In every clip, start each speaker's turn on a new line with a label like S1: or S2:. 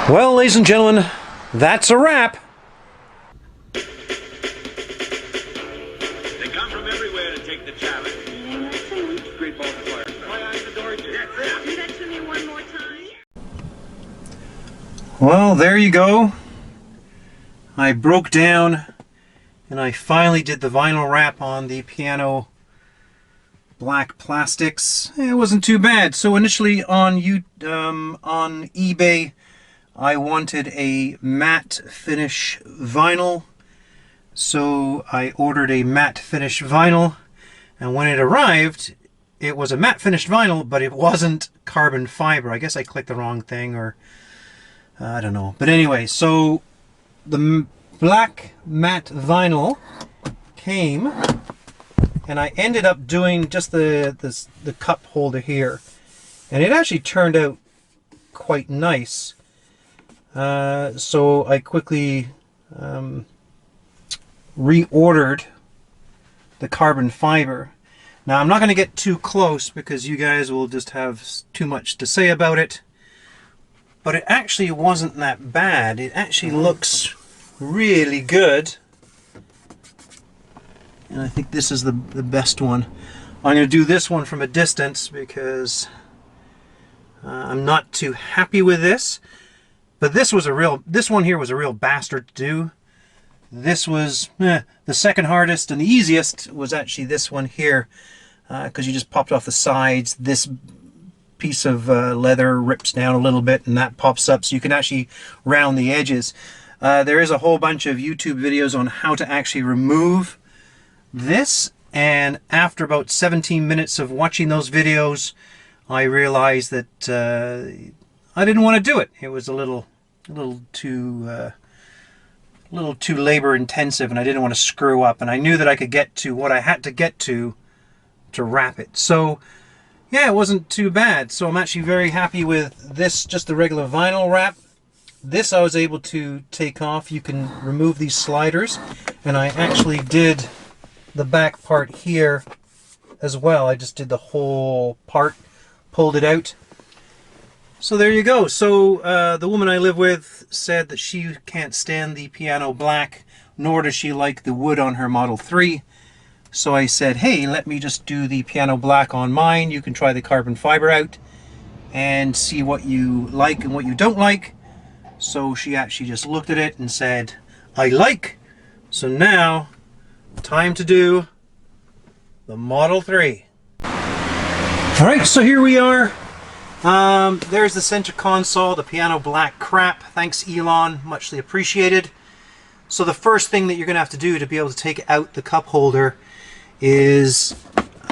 S1: Well, ladies and gentlemen, that's a wrap.
S2: They come from everywhere to take the challenge. Great ball to fire. My eyes adore you. Yes, sir.
S3: Do that to me one more time.
S1: Well, there you go. I broke down and I finally did the vinyl wrap on the piano black plastics. It wasn't too bad. So initially on eBay, I wanted a matte finish vinyl. So I ordered a matte finish vinyl, and when it arrived, it was a matte finished vinyl, but it wasn't carbon fiber. I guess I clicked the wrong thing, or I don't know. But anyway, so the black matte vinyl came, and I ended up doing just the cup holder here, and it actually turned out quite nice. So I quickly reordered the carbon fiber. Now I'm not going to get too close because you guys will just have too much to say about it, but it actually wasn't that bad. It actually looks really good, and I think this is the best one. I'm going to do this one from a distance because I'm not too happy with this. But this one here was a real bastard to do. This was the second hardest, and the easiest was actually this one here, because you just popped off the sides. This piece of leather rips down a little bit, and that pops up, so you can actually round the edges. There is a whole bunch of YouTube videos on how to actually remove this, and after about 17 minutes of watching those videos, I realized that I didn't want to do it. It was a little too labor intensive, and I didn't want to screw up, and I knew that I could get to what I had to get to wrap it. So yeah, it wasn't too bad. So I'm actually very happy with this, just the regular vinyl wrap. This I was able to take off. You can remove these sliders, and I actually did the back part here as well. I just did the whole part, pulled it out. So there you go. So the woman I live with said that she can't stand the piano black, nor does she like the wood on her Model 3. So I said, hey, let me just do the piano black on mine. You can try the carbon fiber out and see what you like and what you don't like. So she actually just looked at it and said, I like. So now, time to do the Model 3. All right, so here we are. There's the center console, the piano black crap. Thanks, Elon, muchly appreciated. So the first thing that you're going to have to do to be able to take out the cup holder is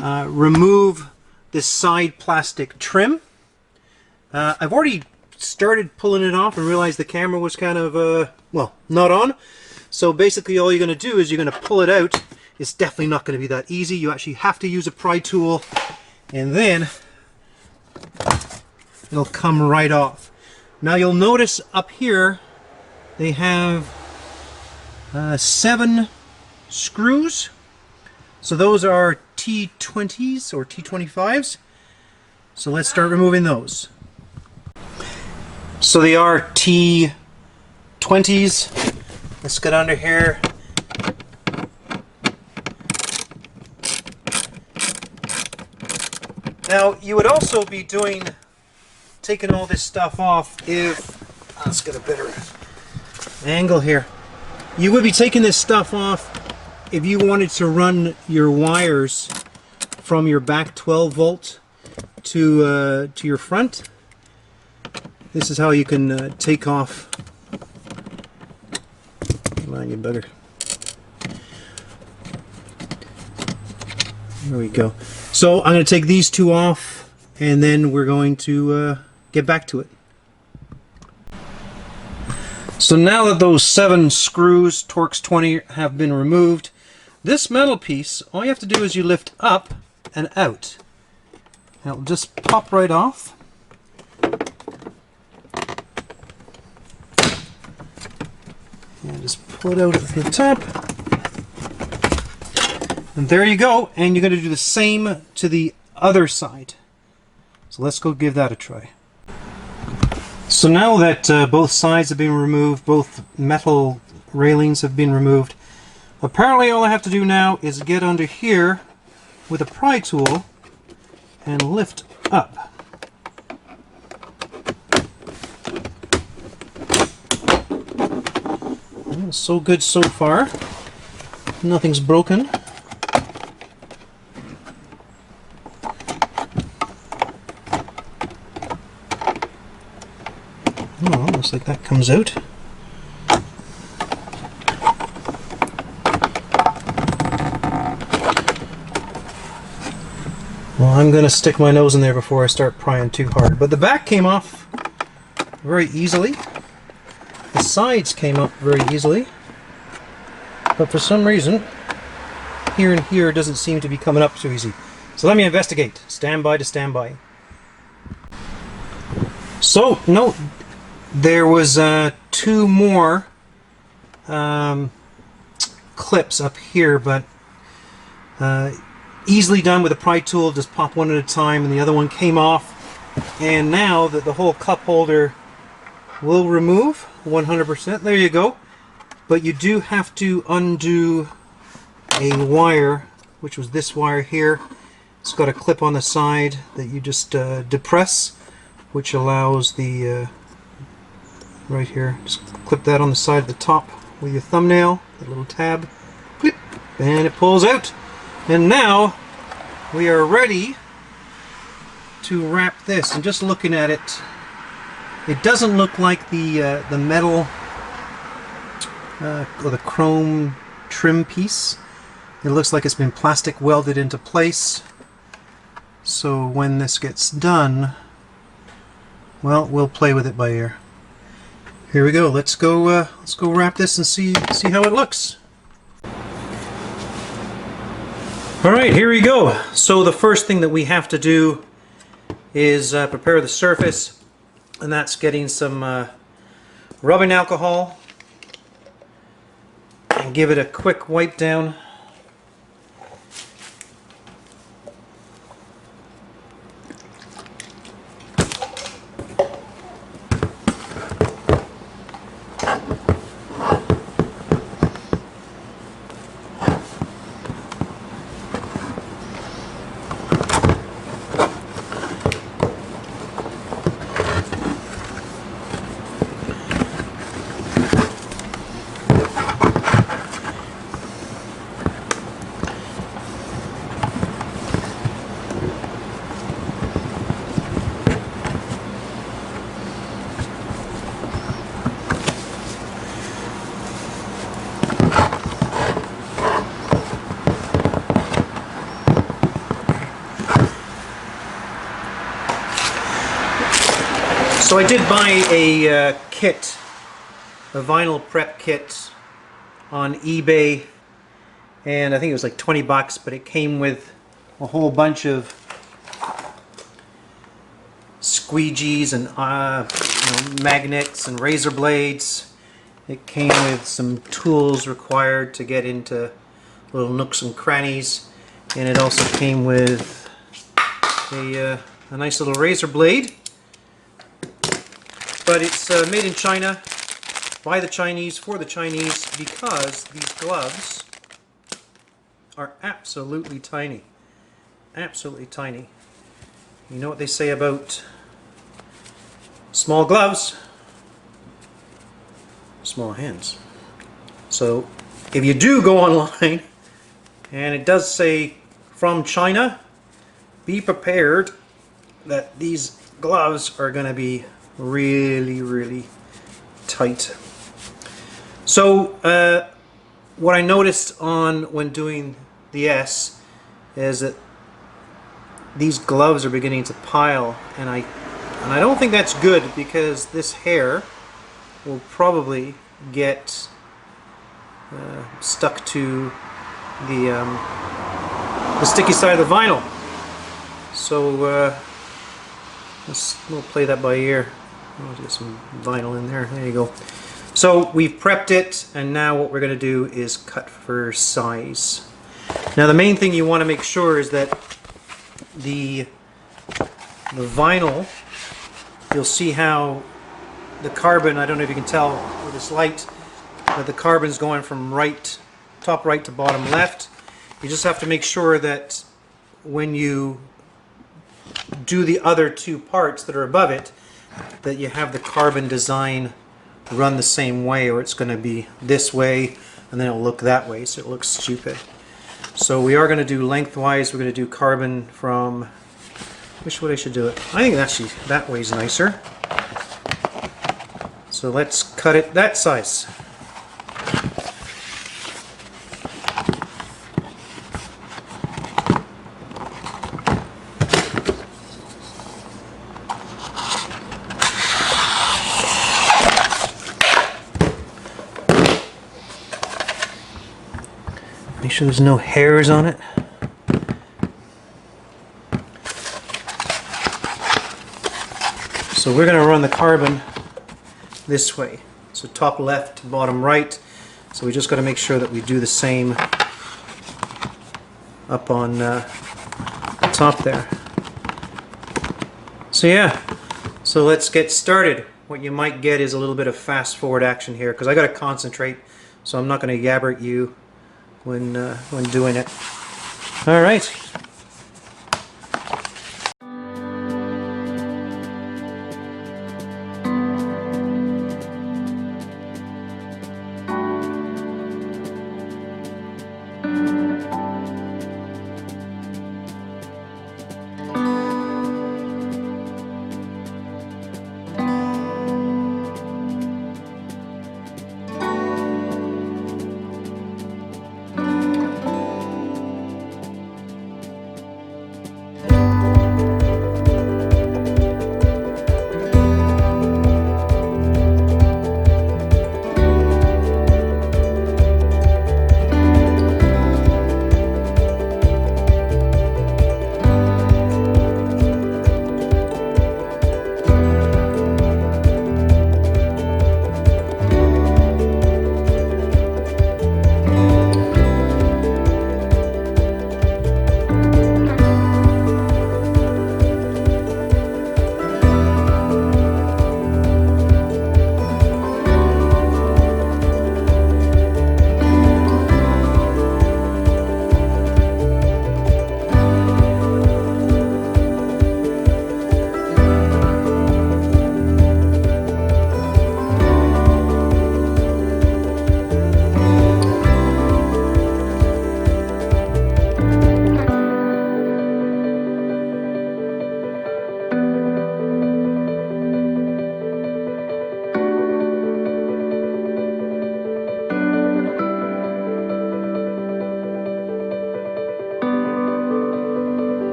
S1: remove this side plastic trim. I've already started pulling it off and realized the camera was kind of, well, not on. So basically all you're going to do is you're going to pull it out. It's definitely not going to be that easy. You actually have to use a pry tool, and then it'll come right off. Now you'll notice up here they have 7 screws. So those are T20s or T25s. So let's start removing those. So they are T20s. Let's get under here. Now you would also be taking all this stuff off if, let's get a better angle here. You would be taking this stuff off if you wanted to run your wires from your back 12 volt to your front. This is how you can take off. Come on, you bugger. There we go. So I'm going to take these 2 off, and then we're going to get back to it. So now that those 7 screws, Torx 20, have been removed, this metal piece, all you have to do is you lift up and out. And it'll just pop right off. And just pull it out at the top. And there you go. And you're going to do the same to the other side. So let's go give that a try. So now that both sides have been removed, both metal railings have been removed, apparently all I have to do now is get under here with a pry tool and lift up. Well, so good so far. Nothing's broken. Oh, looks like that comes out. Well, I'm going to stick my nose in there before I start prying too hard. But the back came off very easily. The sides came up very easily. But for some reason, here and here doesn't seem to be coming up too easy. So let me investigate. Stand by to stand by. So, no, there was 2 more clips up here, but easily done with a pry tool. Just pop one at a time, and the other one came off. And now that the whole cup holder will remove 100%. There you go. But you do have to undo a wire, which was this wire here. It's got a clip on the side that you just depress, which allows the right here, just clip that on the side of the top with your thumbnail, the little tab, clip, and it pulls out. And now we are ready to wrap this. And just looking at it, it doesn't look like the metal or the chrome trim piece. It looks like it's been plastic welded into place. So when this gets done, well, we'll play with it by ear. Here we go. Let's go wrap this and see how it looks. All right, here we go. So the first thing that we have to do is prepare the surface, and that's getting some rubbing alcohol and give it a quick wipe down. So I did buy a kit, a vinyl prep kit on eBay, and I think it was like 20 bucks, but it came with a whole bunch of squeegees and magnets and razor blades. It came with some tools required to get into little nooks and crannies, and it also came with a nice little razor blade. But it's made in China, by the Chinese, for the Chinese, because these gloves are absolutely tiny. Absolutely tiny. You know what they say about small gloves? Small hands. So if you do go online and it does say from China, be prepared that these gloves are going to be really tight. So what I noticed when doing the S is that these gloves are beginning to pile, and I don't think that's good, because this hair will probably get stuck to the sticky side of the vinyl. So we'll play that by ear. I'll get some vinyl in there. There you go. So we've prepped it, and now what we're going to do is cut for size. Now the main thing you want to make sure is that the vinyl, you'll see how the carbon, I don't know if you can tell with this light, but the carbon's going from top right to bottom left. You just have to make sure that when you do the other two parts that are above it, that you have the carbon design run the same way, or it's going to be this way and then it'll look that way, so it looks stupid. So we are going to do lengthwise. We're going to do carbon from, which way I should do it? I think actually that way's nicer. So let's cut it that size. Make sure there's no hairs on it. So we're going to run the carbon this way. So top left to bottom right. So we just got to make sure that we do the same up on the top there. So yeah, so let's get started. What you might get is a little bit of fast forward action here because I got to concentrate, so I'm not going to yabber at you when doing it. All right.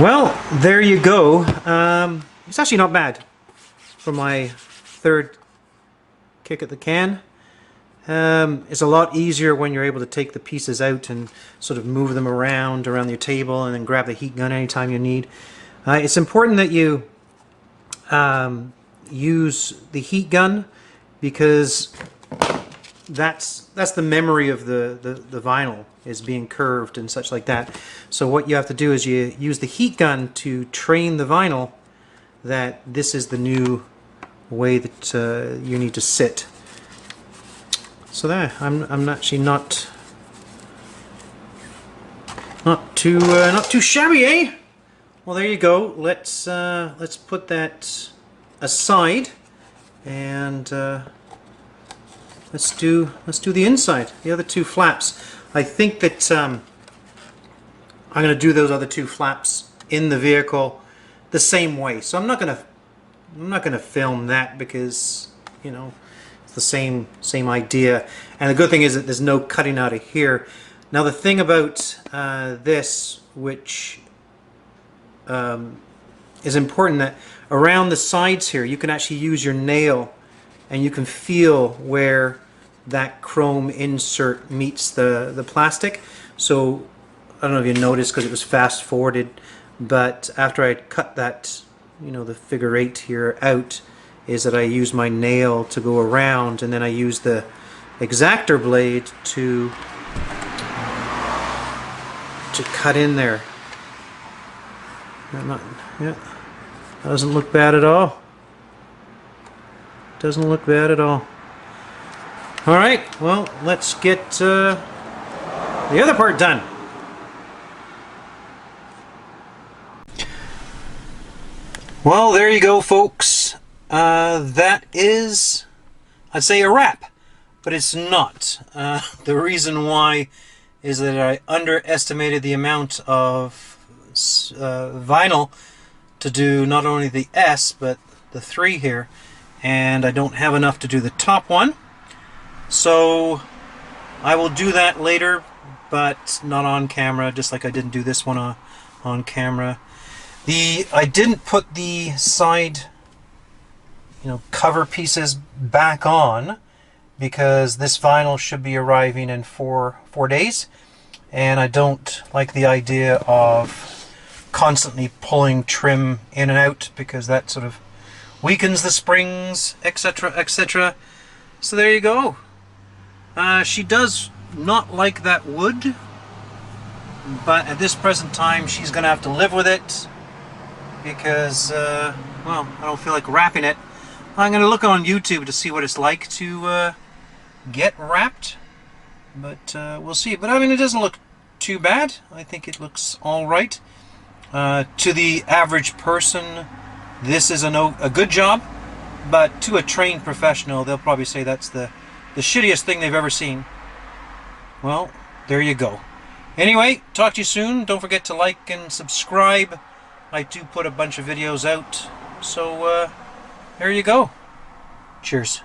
S1: Well, there you go. It's actually not bad for my third kick at the can. It's a lot easier when you're able to take the pieces out and sort of move them around your table and then grab the heat gun anytime you need. It's important that you use the heat gun because that's the memory of the vinyl is being curved and such like that. So what you have to do is you use the heat gun to train the vinyl that this is the new way that you need to sit. So there, I'm actually not too shabby, eh? Well, there you go. Let's put that aside and let's do the inside, the other two flaps. I think that I'm going to do those other two flaps in the vehicle the same way. So I'm not going to film that because, you know, it's the same idea. And the good thing is that there's no cutting out of here. Now the thing about this, which is important, that around the sides here you can actually use your nail and you can feel where that chrome insert meets the plastic. So I don't know if you noticed because it was fast forwarded, but after I cut that, you know, the figure 8 here out, is that I use my nail to go around, and then I use the X-Acto blade to cut in there. Yeah, doesn't look bad at all. Doesn't look bad at all. All right, well, let's get the other part done. Well, there you go, folks. That is, I'd say, a wrap, but it's not. The reason why is that I underestimated the amount of vinyl to do not only the S, but the 3 here, and I don't have enough to do the top one. So I will do that later, but not on camera, just like I didn't do this one on camera. I didn't put the side, you know, cover pieces back on because this vinyl should be arriving in four days, and I don't like the idea of constantly pulling trim in and out because that sort of weakens the springs, etc., etc. So there you go. She does not like that wood, but at this present time she's gonna have to live with it because well, I don't feel like wrapping it. I'm gonna look on YouTube to see what it's like to get wrapped, but we'll see. But I mean, it doesn't look too bad. I think it looks all right. To the average person, this is a good job, but to a trained professional, they'll probably say that's the shittiest thing they've ever seen. Well, there you go. Anyway, talk to you soon. Don't forget to like and subscribe. I do put a bunch of videos out, so there you go. Cheers.